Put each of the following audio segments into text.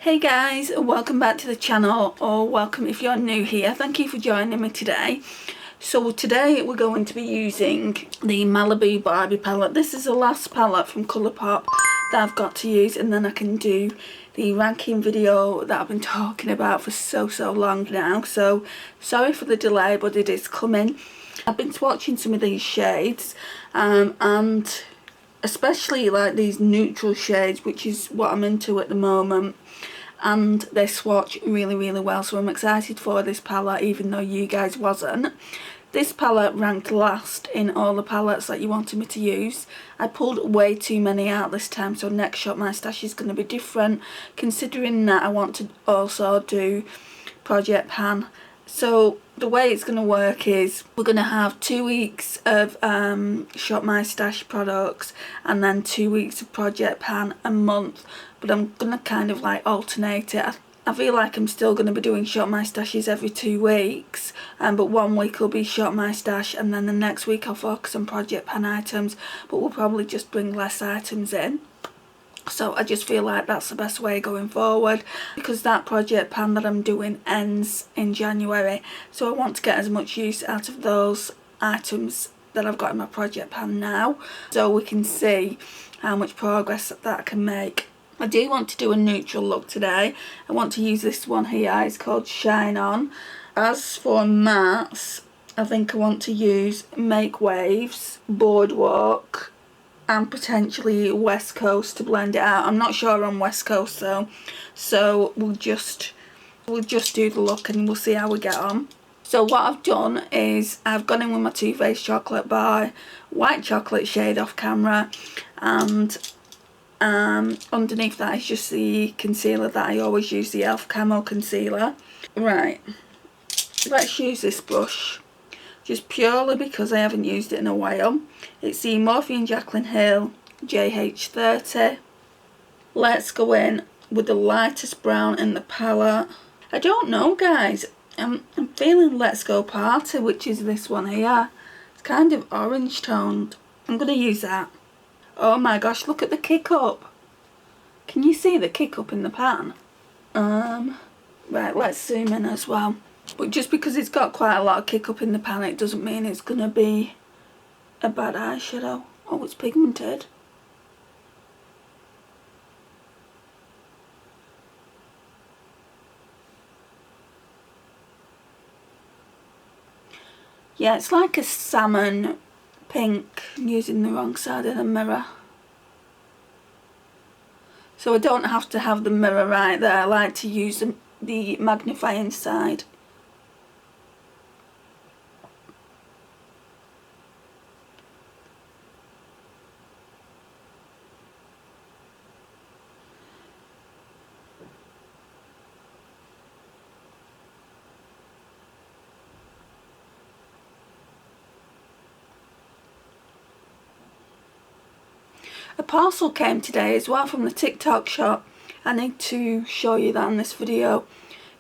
Hey guys, welcome back to the channel, or welcome if you're new here. Thank you for joining me today. So today we're going to be using the Malibu Barbie palette. This is the last palette from Colourpop that I've got to use, and then I can do the ranking video that I've been talking about for so long now. So sorry for the delay, but it is coming. I've been swatching some of these shades and especially like these neutral shades, which is what I'm into at the moment, and they swatch really well, so I'm excited for this palette even though you guys wasn't. This palette ranked last in all the palettes that you wanted me to use. I pulled way too many out this time, so next Shop My Stash is going to be different, considering that I want to also do Project Pan. So the way it's going to work is we're going to have 2 weeks of Shop My Stash products and then 2 weeks of Project Pan a month, but I'm going to kind of like alternate it. I feel like I'm still going to be doing Shop My Stashes every 2 weeks, but 1 week will be Shop My Stash and then the next week I'll focus on Project Pan items, but we'll probably just bring less items in. So I just feel like that's the best way going forward, because that Project Pan that I'm doing ends in January, so I want to get as much use out of those items that I've got in my Project Pan now, so we can see how much progress that I can make. I do want to do a neutral look today. I want to use this one here, it's called Shine On. As for mattes, I think I want to use Make Waves, Boardwalk, and potentially West Coast to blend it out. I'm not sure on West Coast though, so we'll just do the look and we'll see how we get on. So what I've done is I've gone in with my Too Faced Chocolate Bar, white chocolate shade off camera, and underneath that is just the concealer that I always use, the e.l.f. Camo Concealer. Right, let's use this brush, just purely because I haven't used it in a while. It's the Morphe & Jaclyn Hill JH30. Let's go in with the lightest brown in the palette. I don't know guys, I'm feeling Let's Go Party, which is this one here. It's kind of orange toned. I'm going to use that. Oh my gosh, look at the kick up. Can you see the kick up in the pan? Right, let's zoom in as well. But just because it's got quite a lot of kick up in the pan, it doesn't mean it's going to be a bad eyeshadow. Oh, it's pigmented. Yeah, it's like a salmon pink. I'm using the wrong side of the mirror, so I don't have to have the mirror right there. I like to use the magnifying side. A parcel came today as well from the TikTok shop. I need to show you that in this video.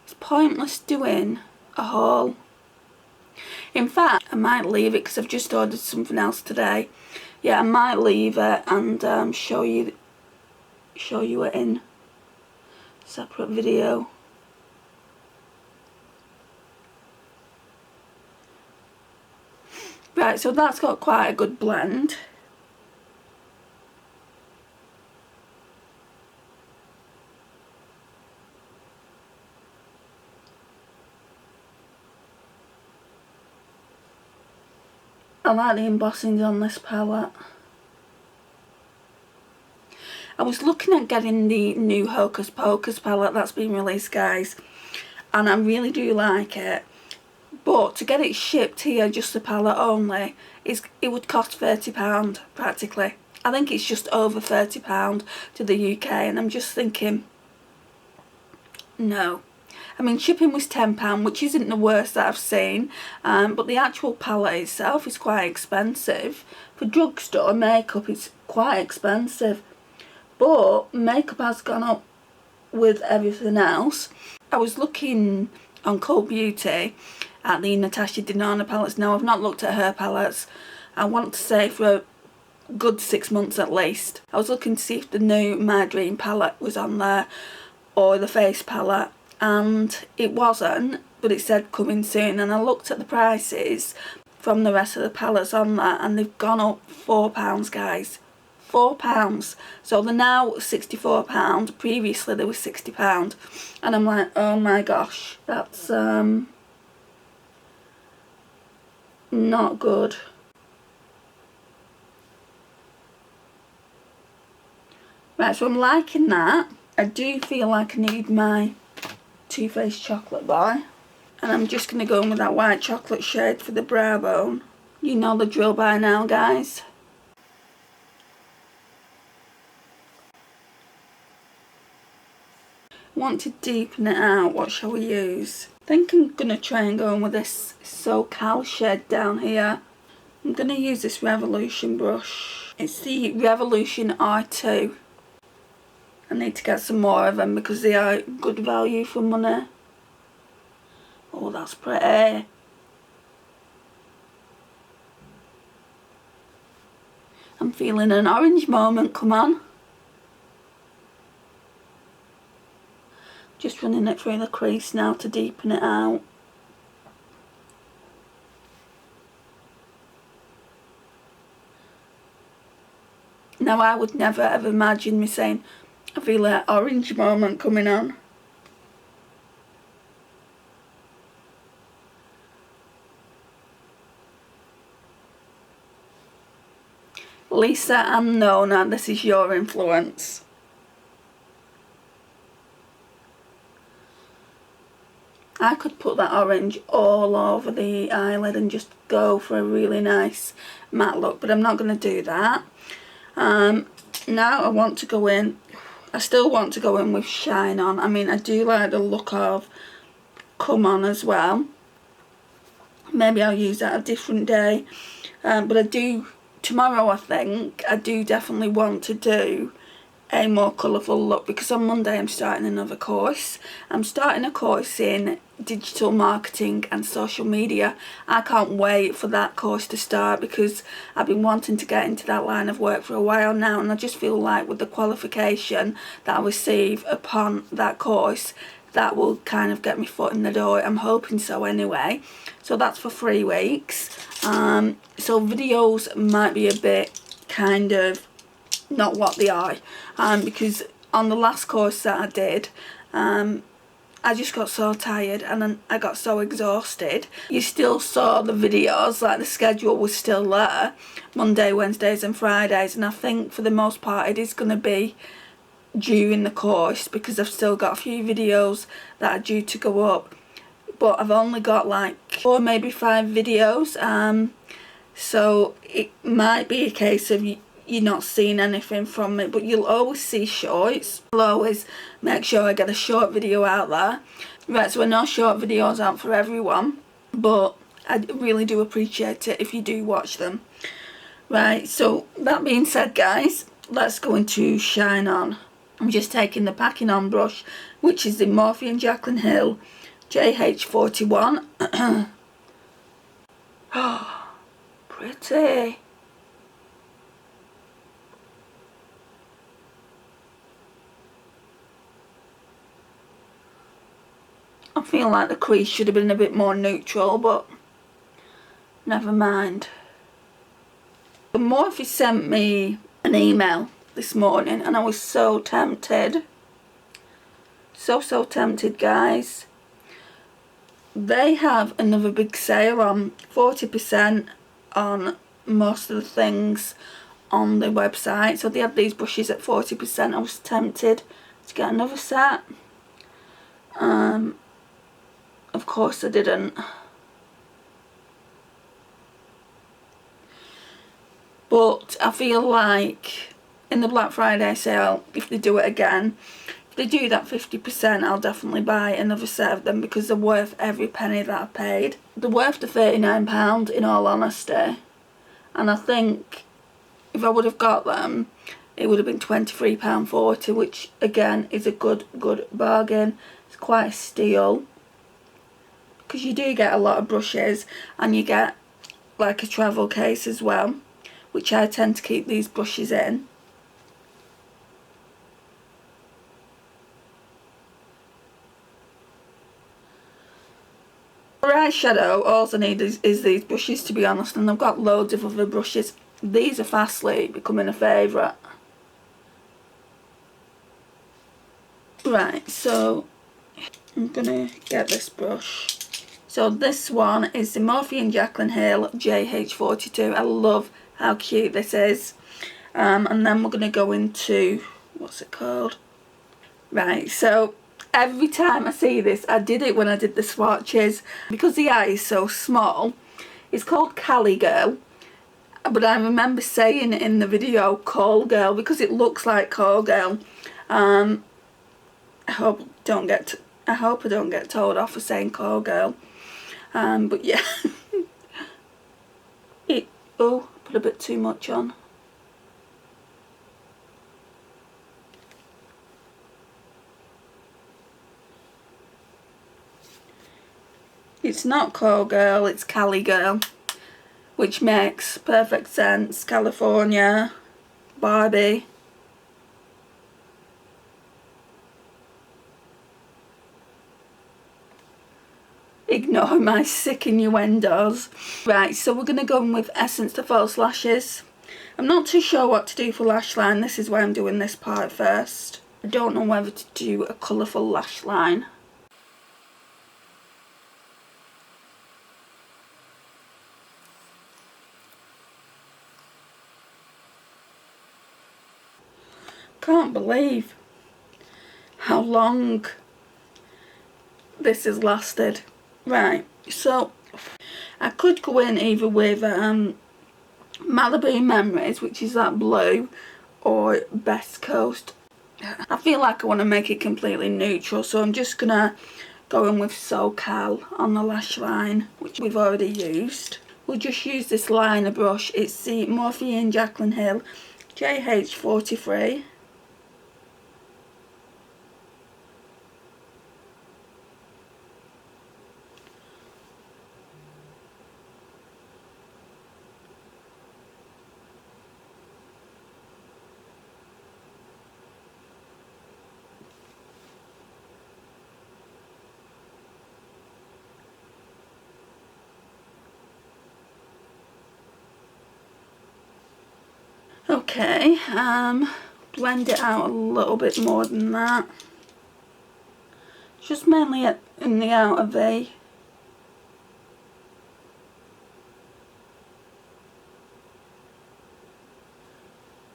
It's pointless doing a haul. In fact, I might leave it because I've just ordered something else today. Yeah, I might leave it and show you it in a separate video. Right, so that's got quite a good blend. I like the embossings on this palette. I was looking at getting the new Hocus Pocus palette that's been released, guys, and I really do like it. But to get it shipped here, just the palette only, it would cost £30 practically. I think it's just over £30 to the UK, and I'm just thinking, no. I mean, shipping was £10, which isn't the worst that I've seen, but the actual palette itself is quite expensive. For drugstore makeup, it's quite expensive, but makeup has gone up with everything else. I was looking on Cult Beauty at the Natasha Denona palettes. Now, I've not looked at her palettes, I want to say for a good 6 months at least. I was looking to see if the new My Dream palette was on there, or the face palette, and it wasn't, but it said coming soon, and I looked at the prices from the rest of the palettes on that, and they've gone up £4, guys. £4. So they're now £64. Previously they were £60, and I'm like, oh my gosh, that's not good. Right, so I'm liking that. I do feel like I need my Too Faced Chocolate Boy, and I'm just going to go in with that white chocolate shade for the brow bone. You know the drill by now, guys. Want to deepen it out. What shall we use? I think I'm going to try and go in with this SoCal shade down here. I'm going to use this Revolution brush. It's the Revolution R2. I need to get some more of them because they are good value for money. Oh, that's pretty. I'm feeling an orange moment, come on. Just running it through the crease now to deepen it out. Now I would never ever imagine me saying, I feel an orange moment coming on. Lisa and Nona, this is your influence. I could put that orange all over the eyelid and just go for a really nice matte look, but I'm not going to do that. Now I want to go in, I still want to go in with Shine On. I mean, I do like the look of Come On as well. Maybe I'll use that a different day. But I do, tomorrow I think, I do definitely want to do a more colourful look, because on Monday I'm starting another course. I'm starting a course in digital marketing and social media. I can't wait for that course to start because I've been wanting to get into that line of work for a while now, and I just feel like with the qualification that I receive upon that course, that will kind of get me foot in the door. I'm hoping so anyway. So that's for 3 weeks. So videos might be a bit kind of not what they are, because on the last course that I did, I just got so tired and then I got so exhausted. You still saw the videos, like the schedule was still there, Monday, Wednesdays and Fridays, and I think for the most part it is going to be during the course because I've still got a few videos that are due to go up, but I've only got like 4, maybe 5 videos, so it might be a case of you're not seeing anything from me, but you'll always see shorts. I'll always make sure I get a short video out there. Right, so I know short videos aren't for everyone, but I really do appreciate it if you do watch them. Right, so that being said, guys, let's go into Shine On. I'm just taking the packing on brush, which is the Morphe and Jaclyn Hill JH41. Oh, pretty. I feel like the crease should have been a bit more neutral, but never mind. Morphe sent me an email this morning and I was so tempted. So tempted, guys. They have another big sale on, 40% on most of the things on the website. So they have these brushes at 40%. I was tempted to get another set. Of course I didn't. But I feel like in the Black Friday sale, if they do it again, if they do that 50%, I'll definitely buy another set of them because they're worth every penny that I paid. They're worth the £39 in all honesty. And I think if I would have got them, it would have been £23.40, which again is a good bargain. It's quite a steal, because you do get a lot of brushes and you get like a travel case as well, which I tend to keep these brushes in. eyeshadow, all I need is these brushes, to be honest, and I've got loads of other brushes. These are fastly becoming a favourite. Right, so I'm gonna get this brush. So this one is the Morphe & Jaclyn Hill JH42. I love how cute this is. And then we're gonna go into, what's it called? Right, so every time I see this, I did it when I did the swatches, because the eye is so small. It's called Cali Girl, but I remember saying it in the video Call Girl because it looks like Call Girl. I hope I don't get told off for saying Call Girl. But yeah. Oh, put a bit too much on. It's not Call Girl, it's Cali Girl, which makes perfect sense. California, Barbie. Ignore my sick innuendos. Right, so we're going to go in with Essence to False Lashes. I'm not too sure what to do for lash line. This is why I'm doing this part first. I don't know whether to do a colourful lash line. Can't believe how long this has lasted. Right, so I could go in either with Malibu Memories, which is that blue, or Best Coast. I feel like I want to make it completely neutral, so I'm just gonna go in with SoCal on the lash line, which we've already used. We'll just use this liner brush. It's the Morphe & Jaclyn Hill JH43. Okay, blend it out a little bit more than that. Just mainly in the outer V.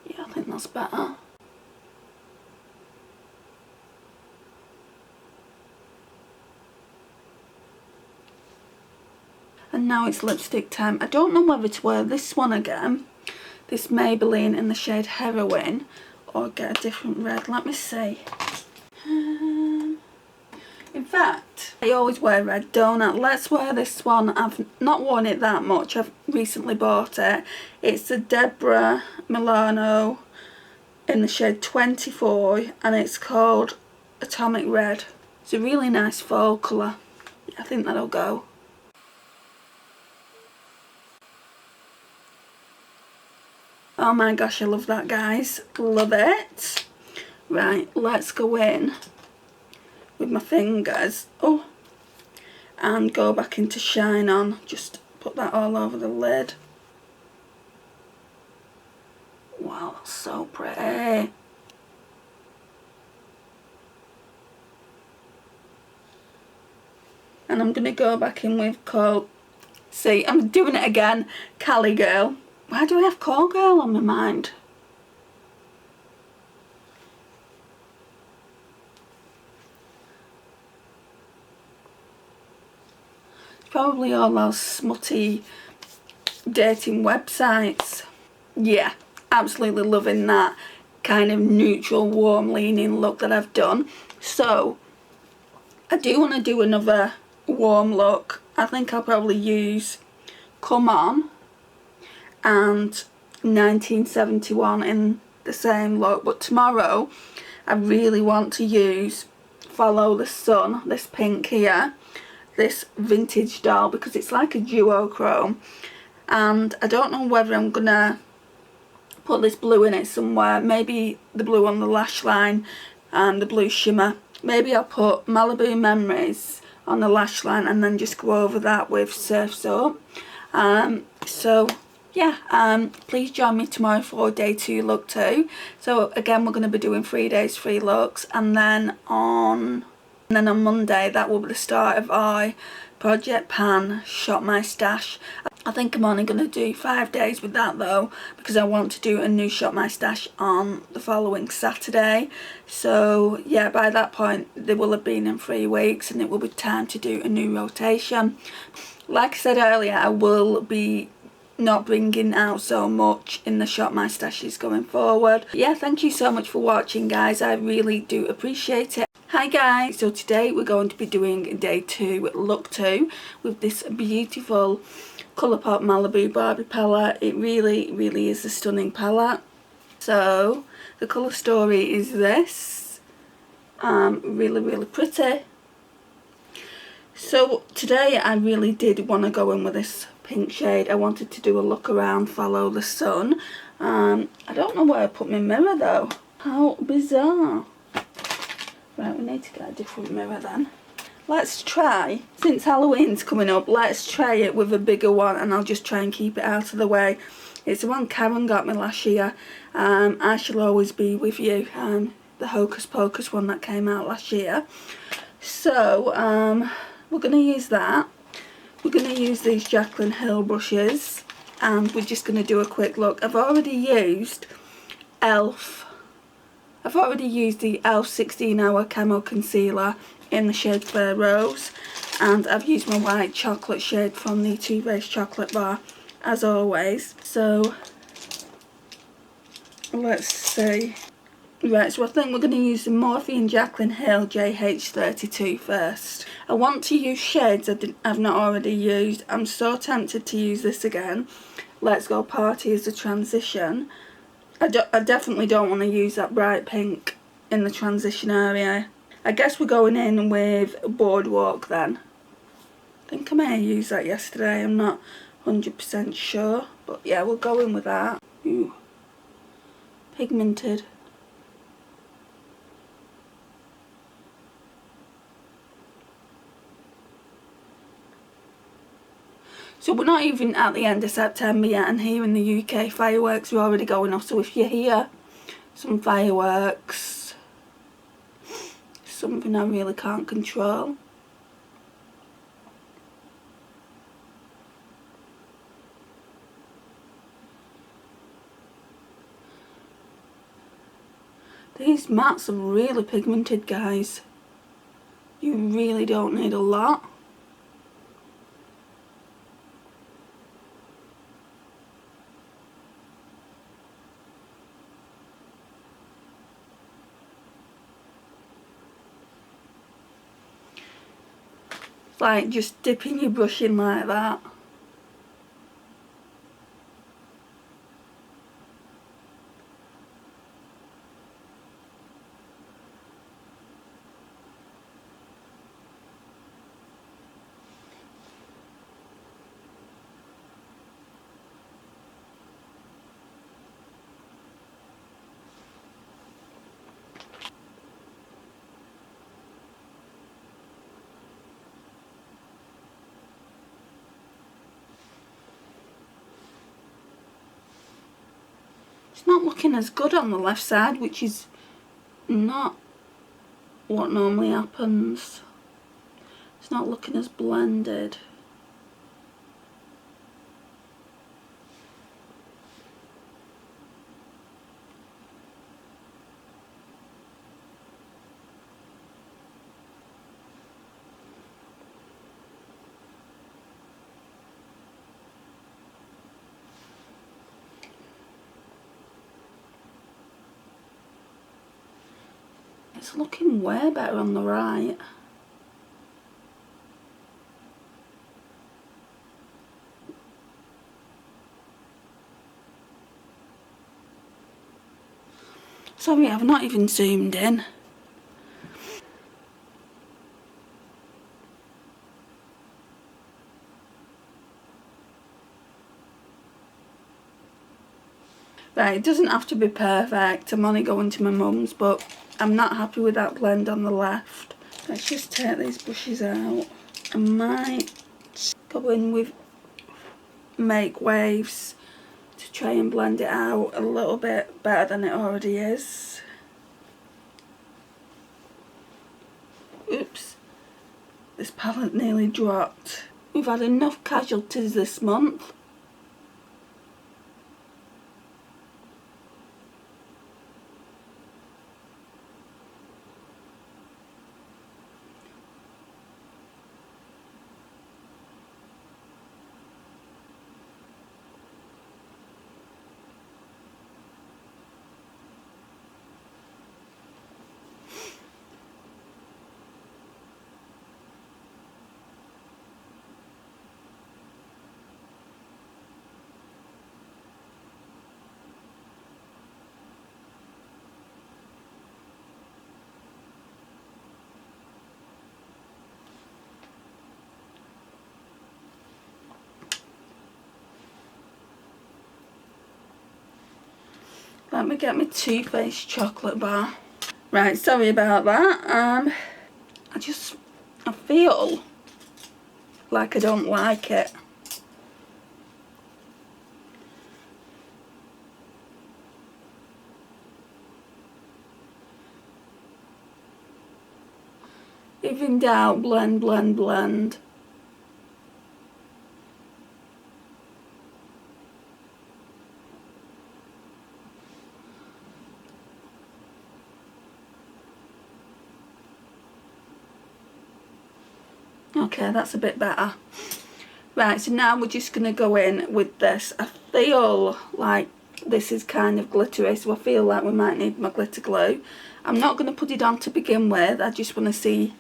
Yeah, I think that's better. And now it's lipstick time. I don't know whether to wear this one again, this Maybelline in the shade Heroin, or get a different red. Let me see. In fact, I always wear red, don't I? Let's wear this one. I've not worn it that much. I've recently bought it. It's the Deborah Milano in the shade 24, and it's called Atomic Red. It's a really nice fall colour. I think that'll go. Oh my gosh, I love that, guys. Love it. Right, let's go in with my fingers. Oh, and go back into Shine On. Just put that all over the lid. Wow, that's so pretty. And I'm going to go back in with See, I'm doing it again. Cali Girl. Why do I have Call Girl on my mind? It's probably all those smutty dating websites. Yeah, absolutely loving that kind of neutral, warm leaning look that I've done. So, I do want to do another warm look. I think I'll probably use Come On and 1971 in the same look, but tomorrow I really want to use Follow the Sun, this pink here, this Vintage Doll, because it's like a duochrome, and I don't know whether I'm gonna put this blue in it somewhere, maybe the blue on the lash line and the blue shimmer. Maybe I'll put Malibu Memories on the lash line and then just go over that with Surf Soap. So yeah, please join me tomorrow for day 2, look 2. So again, we're going to be doing 3 days, 3 looks, and then on Monday, that will be the start of our Project Pan Shop My Stash. I think I'm only going to do 5 days with that though, because I want to do a new Shop My Stash on the following Saturday. So yeah, by that point they will have been in 3 weeks and it will be time to do a new rotation. Like I said earlier, I will be not bringing out so much in the Shop My Stashes going forward. Yeah, thank you so much for watching, guys. I really do appreciate it. Hi guys, so today we're going to be doing day 2, look 2, with this beautiful Colourpop Malibu Barbie palette. It really is a stunning palette. So the colour story is this. Really pretty. So today I really did want to go in with this pink shade. I wanted to do a look around, follow the sun. I don't know where I put my mirror though. How bizarre. Right, we need to get a different mirror then. Let's try, since Halloween's coming up, let's try it with a bigger one, and I'll just try and keep it out of the way. It's the one Karen got me last year. I Shall Always Be With You, the Hocus Pocus one that came out last year. So we're going to use that. We're going to use these Jaclyn Hill brushes, and we're just going to do a quick look. I've already used the e.l.f. 16 Hour Camo Concealer in the shade Fair Rose, and I've used my white chocolate shade from the Too Faced Chocolate Bar as always. So let's see. Right, so I think we're going to use the Morphe and Jaclyn Hill JH32 first. I want to use shades I've not already used. I'm so tempted to use this again. Let's Go Party as a transition. I definitely don't want to use that bright pink in the transition area. I guess we're going in with Boardwalk then. I think I may have used that yesterday, I'm not 100% sure. But yeah, we'll go in with that. Ooh, pigmented. So we're not even at the end of September yet, and here in the UK fireworks are already going off. So if you hear some fireworks, something I really can't control. These mattes are really pigmented, guys. You really don't need a lot. Like just dipping your brush in like that. It's not looking as good on the left side, which is not what normally happens. It's not looking as blended. It's looking way better on the right. Sorry, I've not even zoomed in. Right, it doesn't have to be perfect. I'm only going to my mum's, but I'm not happy with that blend on the left. Let's just take these brushes out. I might go in with Make Waves to try and blend it out a little bit better than it already is. Oops, this palette nearly dropped. We've had enough casualties this month. Let me get my Too Faced chocolate bar. Right, sorry about that. I feel like I don't like it. If in doubt, blend, blend, blend. Okay, that's a bit better. Right, so now we're just going to go in with this. I feel like this is kind of glittery, so I feel like we might need my glitter glue. I'm not going to put it on to begin with. I just want to see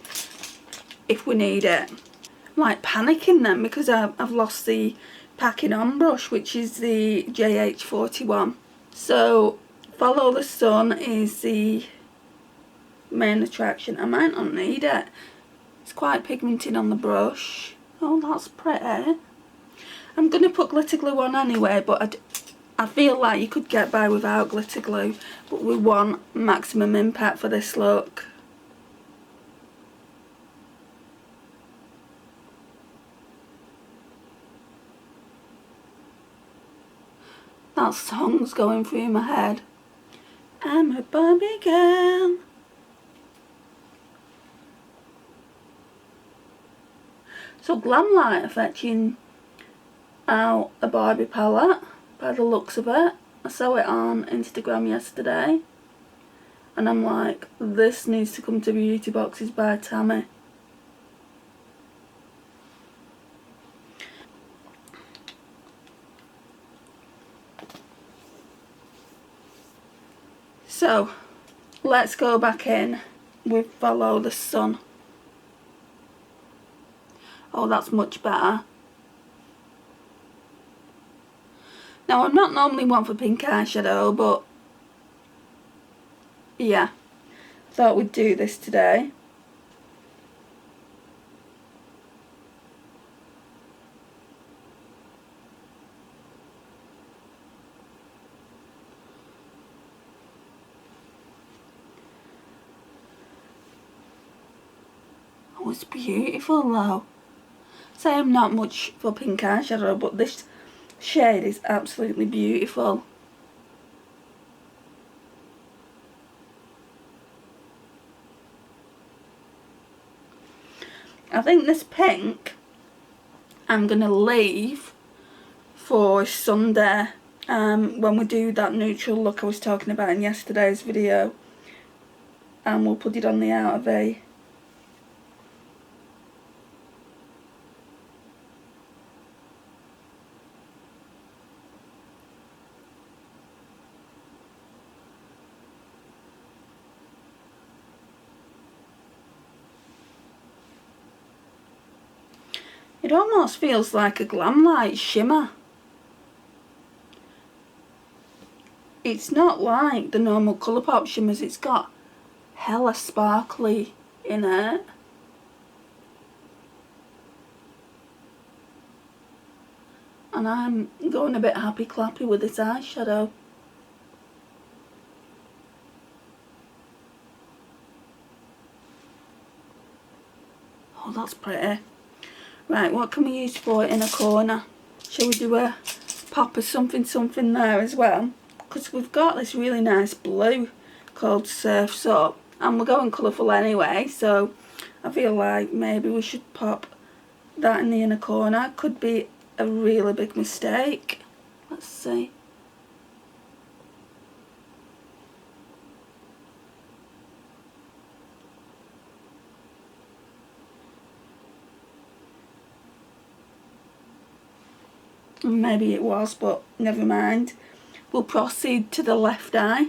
if we need it. I'm like panicking then because I've lost the packing on brush, which is the JH41. So Follow the Sun is the main attraction. I might not need it. It's quite pigmented on the brush. Oh, that's pretty. I'm going to put glitter glue on anyway, but I feel like you could get by without glitter glue, but we want maximum impact for this look. That song's going through my head. I'm a Barbie girl. So Glamlight are fetching out a Barbie palette by the looks of it. I saw it on Instagram yesterday and I'm like, this needs to come to Beauty Boxes by Tammy. So let's go back in with Follow the Sun. Oh, that's much better. Now, I'm not normally one for pink eyeshadow, but yeah, thought we'd do this today. Oh, it's beautiful though. Say I'm not much for pink eyeshadow, but this shade is absolutely beautiful. I think this pink I'm going to leave for Sunday when we do that neutral look I was talking about in yesterday's video, and we'll put it on the outer V. It almost feels like a Glamlight shimmer. It's not like the normal Colourpop shimmers, it's got hella sparkly in it. And I'm going a bit happy clappy with this eyeshadow. Oh, that's pretty. Right, what can we use for it in a corner? Shall we do a pop of something something there as well? Because we've got this really nice blue called Surf's Up, and we're going colourful anyway, so I feel like maybe we should pop that in the inner corner. Could be a really big mistake. Let's see. Maybe it was, but never mind. We'll proceed to the left eye.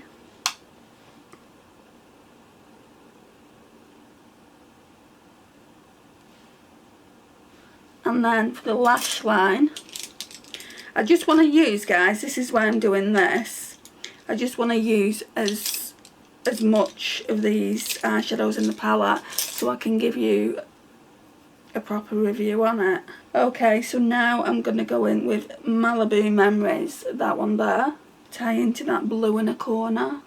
And then for the lash line, I just want to use, guys, this is why I'm doing this. I just want to use as much of these eyeshadows in the palette so I can give you a proper review on it. Okay, so now I'm going to go in with Malibu Memories, that one there. Tie into that blue in a corner.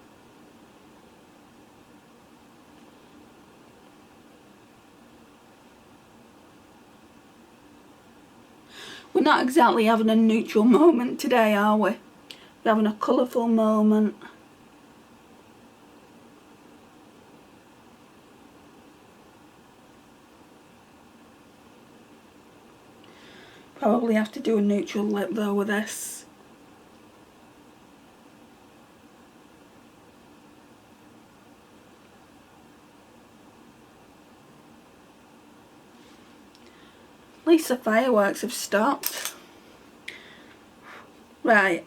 We're not exactly having a neutral moment today, are we? We're having a colourful moment. Probably have to do a neutral lip though with this. At least the fireworks have stopped. Right,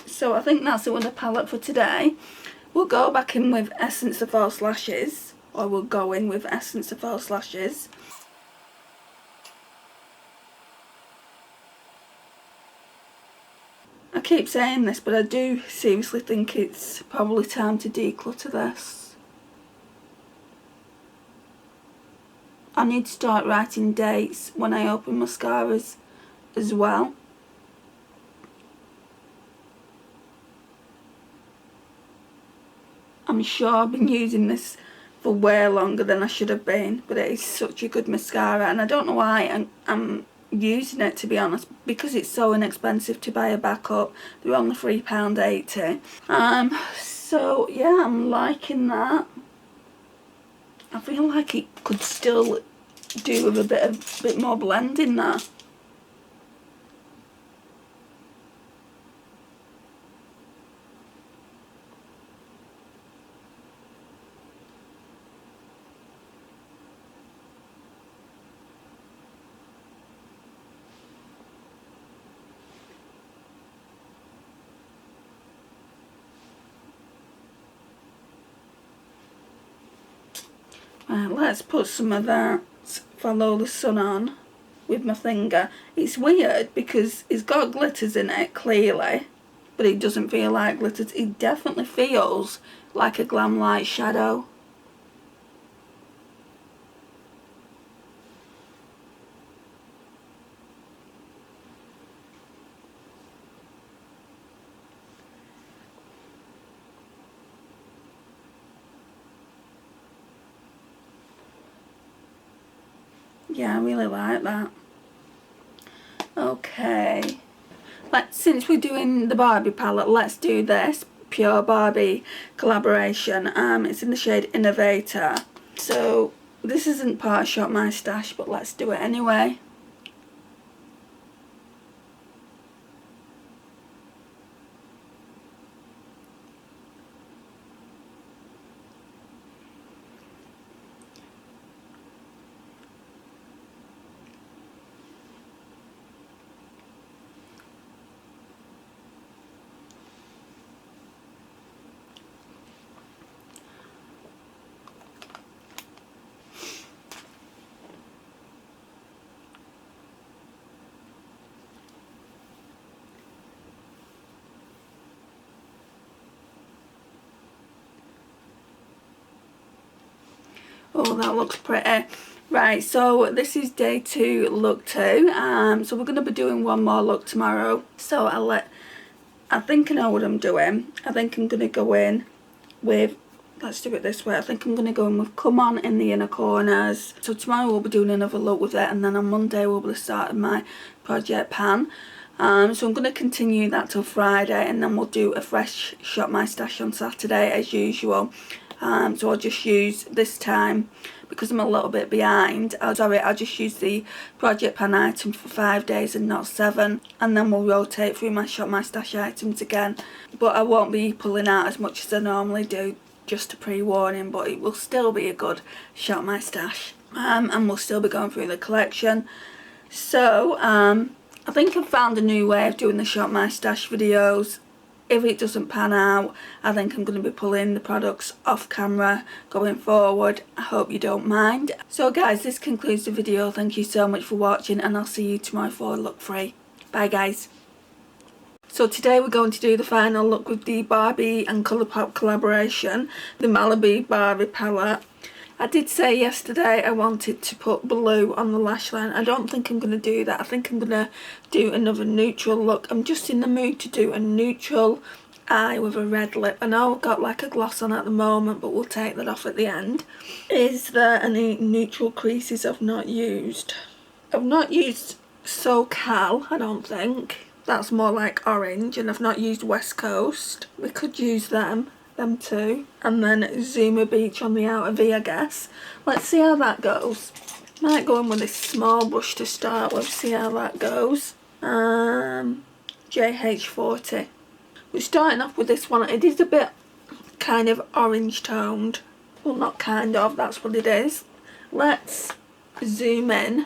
so I think that's it with the palette for today. We'll go back in with Essence of False Lashes, or we'll go in with Essence of False Lashes. I keep saying this, but I do seriously think it's probably time to declutter this. I need to start writing dates when I open mascaras as well. I'm sure I've been using this for way longer than I should have been, but it is such a good mascara, and I don't know why I'm using it, to be honest, because it's so inexpensive to buy a backup. They're only £3.80. So yeah, I'm liking that. I feel like it could still do with a bit more blending there. Right, let's put some of that Follow the Sun on with my finger. It's weird because it's got glitters in it, clearly, but it doesn't feel like glitters. It definitely feels like a glam light shadow. Yeah, I really like that. Okay, since we're doing the Barbie palette, let's do this Pure Barbie collaboration. It's in the shade Innovator. So this isn't part of Shop My Stash, but let's do it anyway. Oh, that looks pretty. Right, so this is day 2, look 2. So we're going to be doing one more look tomorrow. So I think I know what I'm doing. I think I'm going to go in with let's do it this way. I think I'm going to go in with Come On in the inner corners. So tomorrow we'll be doing another look with it, and then on Monday we'll be starting my project pan. So I'm going to continue that till Friday, and then we'll do a fresh Shop My Stash on Saturday as usual. So I'll just use this time, because I'm a little bit behind, I'll just use the project pan items for 5 days and not 7, and then we'll rotate through my Shop My Stash items again. But I won't be pulling out as much as I normally do, just a pre-warning, but it will still be a good Shop My Stash. And we'll still be going through the collection. So I think I've found a new way of doing the Shop My Stash videos. If it doesn't pan out, I think I'm going to be pulling the products off camera going forward. I hope you don't mind. So guys, this concludes the video. Thank you so much for watching, and I'll see you tomorrow for look 3. Bye guys. So today we're going to do the final look with the Barbie and Colourpop collaboration, the Malibu Barbie palette. I did say yesterday I wanted to put blue on the lash line. I don't think I'm going to do that. I think I'm going to do another neutral look. I'm just in the mood to do a neutral eye with a red lip. I know I've got like a gloss on at the moment, but we'll take that off at the end. Is there any neutral creases I've not used? I've not used SoCal, I don't think. That's more like orange, and I've not used West Coast. We could use them too. And then Zuma Beach on the outer V, I guess. Let's see how that goes. Might go in with this small brush to start with, see how that goes. JH40. We're starting off with this one. It is a bit kind of orange toned. Well, not kind of, that's what it is. Let's zoom in.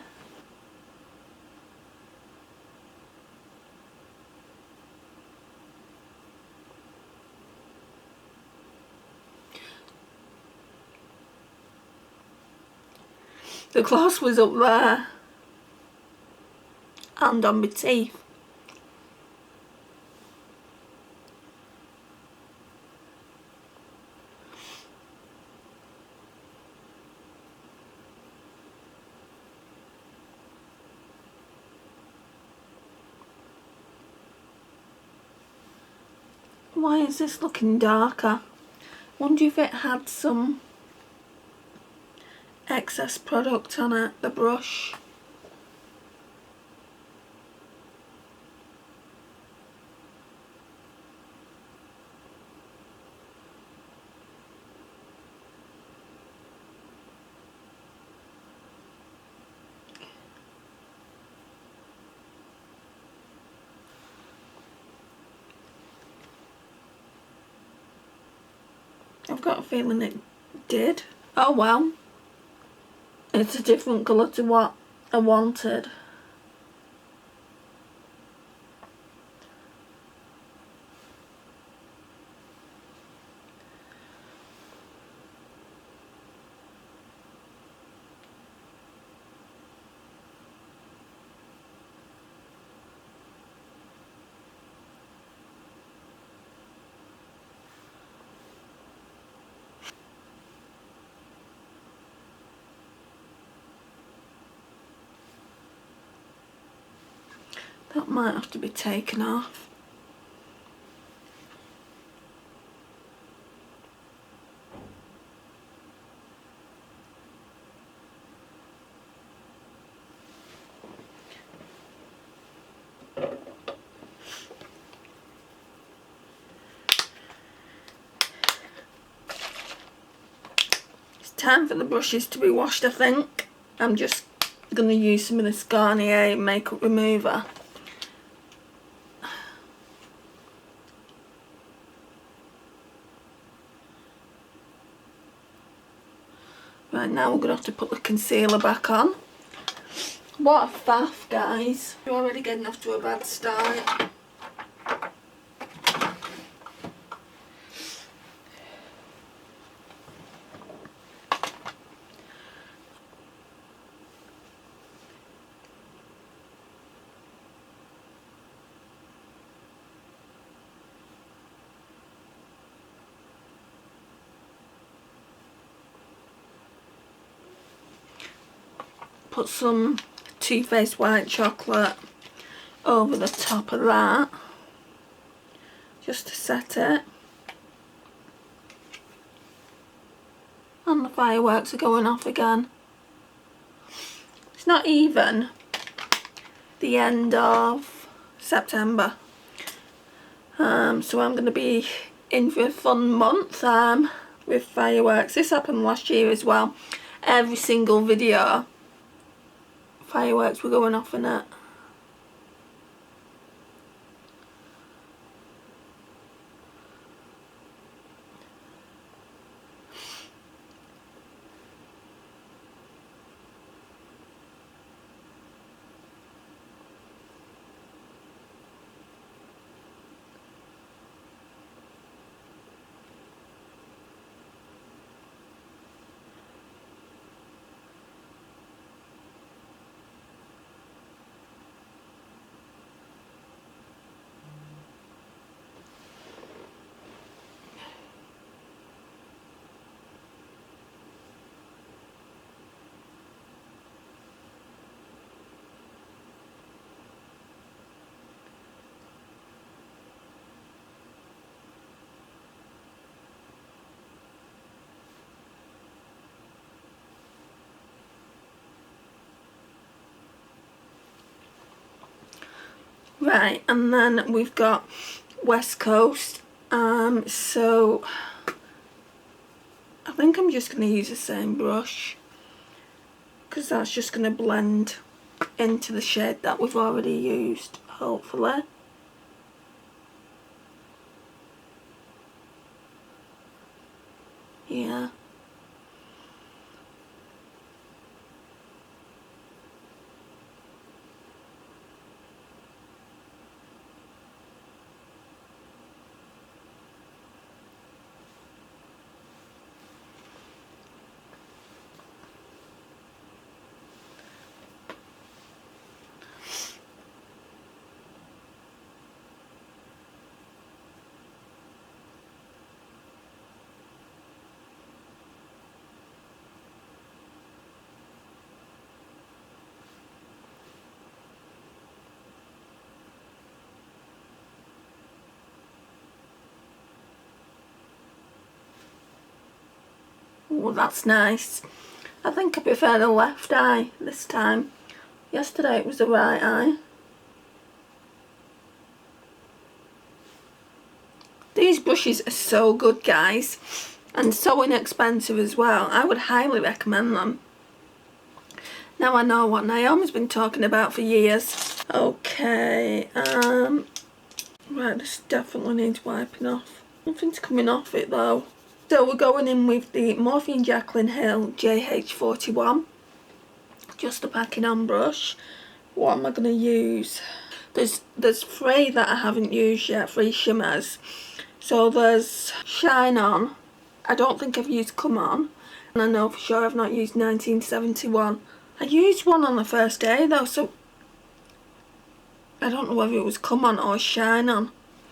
The gloss was up there and on my teeth. Why is this looking darker? Wonder if it had some excess product on it, the brush. I've got a feeling it did. Oh well. It's a different colour to what I wanted. That might have to be taken off. It's time for the brushes to be washed, I think. I'm just going to use some of this Garnier makeup remover. Right, now we're going to have to put the concealer back on. What a faff, guys. You're already getting off to a bad start. Put some Too Faced white chocolate over the top of that, just to set it. And the fireworks are going off again. It's not even the end of September. So I'm going to be in for a fun month with fireworks. This happened last year as well. Every single video, fireworks were going off in it. Right, and then we've got West Coast. So I think I'm just going to use the same brush, because that's just going to blend into the shade that we've already used, hopefully. Yeah. Oh, that's nice. I think I prefer the left eye this time. Yesterday it was the right eye. These brushes are so good, guys, and so inexpensive as well. I would highly recommend them. Now I know what Naomi's been talking about for years. Okay, right, this definitely needs wiping off. Nothing's coming off it though. So we're going in with the Morphe & Jaclyn Hill JH41. Just a packing on brush. What am I going to use? There's 3 that I haven't used yet, 3 shimmers. So there's Shine On. I don't think I've used Come On. And I know for sure I've not used 1971. I used one on the first day though, so I don't know whether it was Come On or Shine On.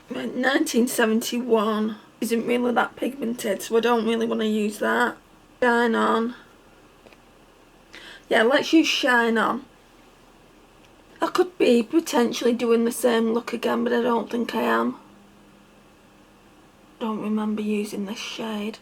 Right, 1971 isn't really that pigmented, so I don't really want to use that. Shine On. Yeah, let's use Shine On. I could be potentially doing the same look again, but I don't think I am. Don't remember using this shade.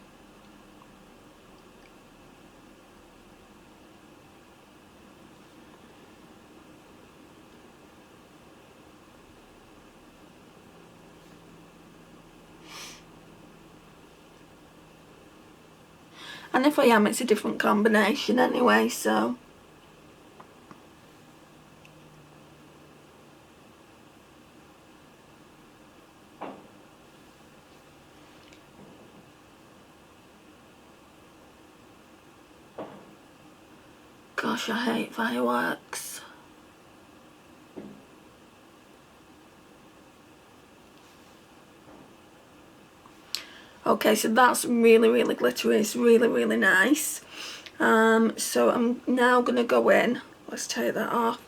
And if I am, it's a different combination anyway, so. Gosh, I hate fireworks. Okay, so that's really, really glittery. It's really, really nice. So I'm now going to go in, let's take that off,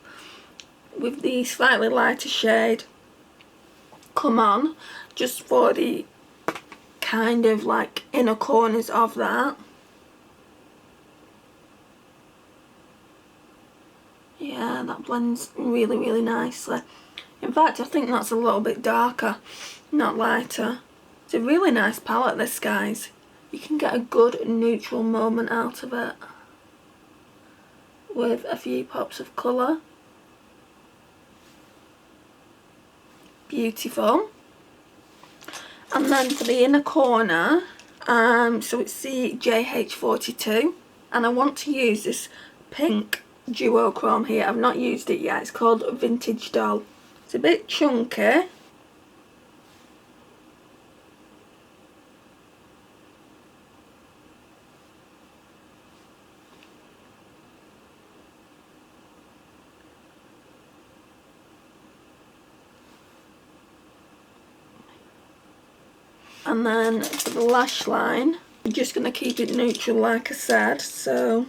with the slightly lighter shade Come On, just for the kind of like inner corners of that. Yeah, that blends really, really nicely. In fact, I think that's a little bit darker, not lighter. It's a really nice palette, this, guys. you can get a good neutral moment out of it with a few pops of colour. Beautiful. And then for the inner corner, so it's the JH42, and I want to use this pink duochrome here. I've not used it yet. It's called Vintage Doll. It's a bit chunky. And then for the lash line, I'm just going to keep it neutral like I said. So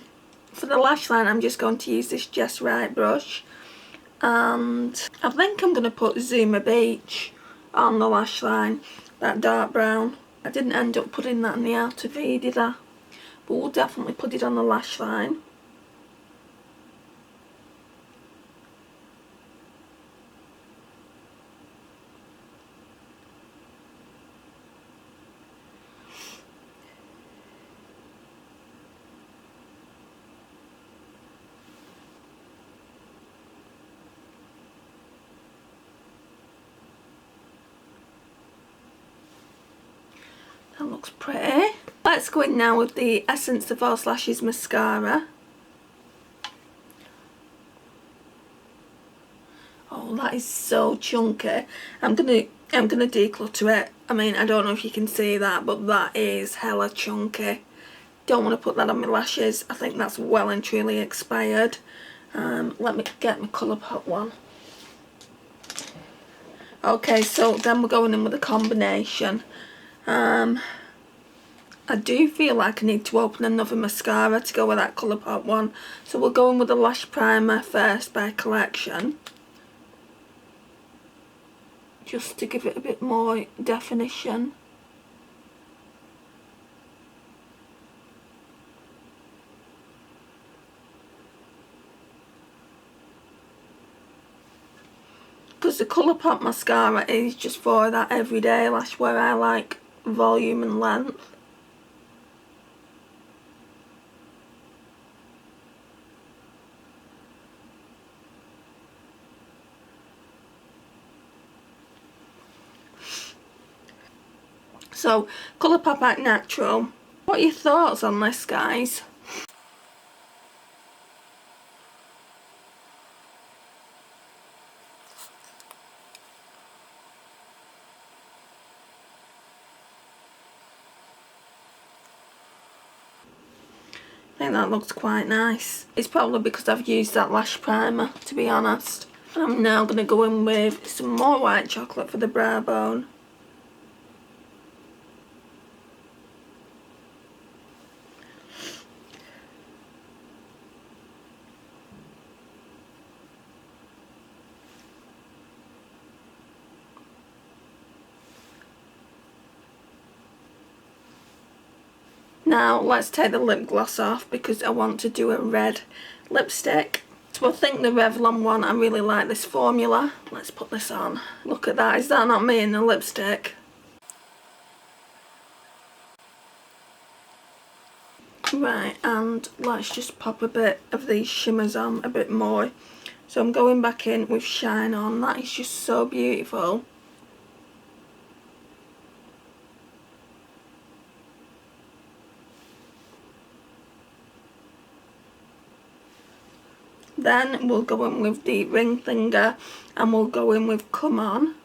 for the lash line, I'm just going to use this Just Right brush. And I think I'm going to put Zuma Beach on the lash line, that dark brown. I didn't end up putting that in the outer V, did I? But we'll definitely put it on the lash line. That looks pretty. Let's go in now with the Essence of False Lashes mascara. Oh, that is so chunky. I'm gonna declutter it. I mean, I don't know if you can see that, but that is hella chunky. Don't want to put that on my lashes. I think that's well and truly expired. Let me get my Colourpop one. Okay, so then we're going in with a combination. I do feel like I need to open another mascara to go with that Colourpop one. So we're going with the Lash Primer first by Collection. Just to give it a bit more definition. Because the Colourpop mascara is just for that everyday lash where I like volume and length. So, Colourpop Act Natural. What are your thoughts on this, guys? I think that looks quite nice. It's probably because I've used that lash primer, to be honest. And I'm now going to go in with some more white chocolate for the brow bone. Now let's take the lip gloss off because I want to do a red lipstick. So I think the Revlon one, I really like this formula. Let's put this on. Look at that, is that not me in the lipstick? Right, and let's just pop a bit of these shimmers on a bit more. So I'm going back in with Shine On. That is just so beautiful. Then we'll go in with the ring finger and we'll go in with Come On.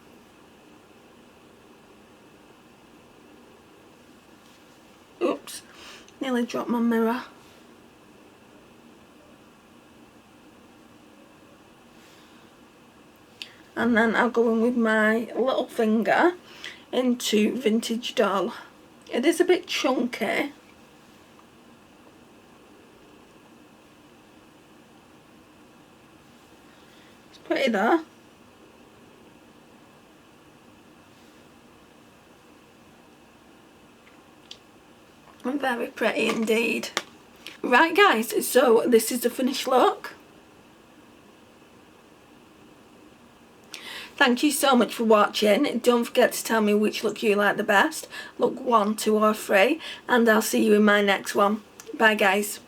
Oops, nearly dropped my mirror. And then I'll go in with my little finger into Vintage Doll. It is a bit chunky. It's pretty there. Very pretty indeed. Right guys, so this is the finished look. Thank you so much for watching. Don't forget to tell me which look you like the best. Look 1, 2 or 3. And I'll see you in my next one. Bye guys.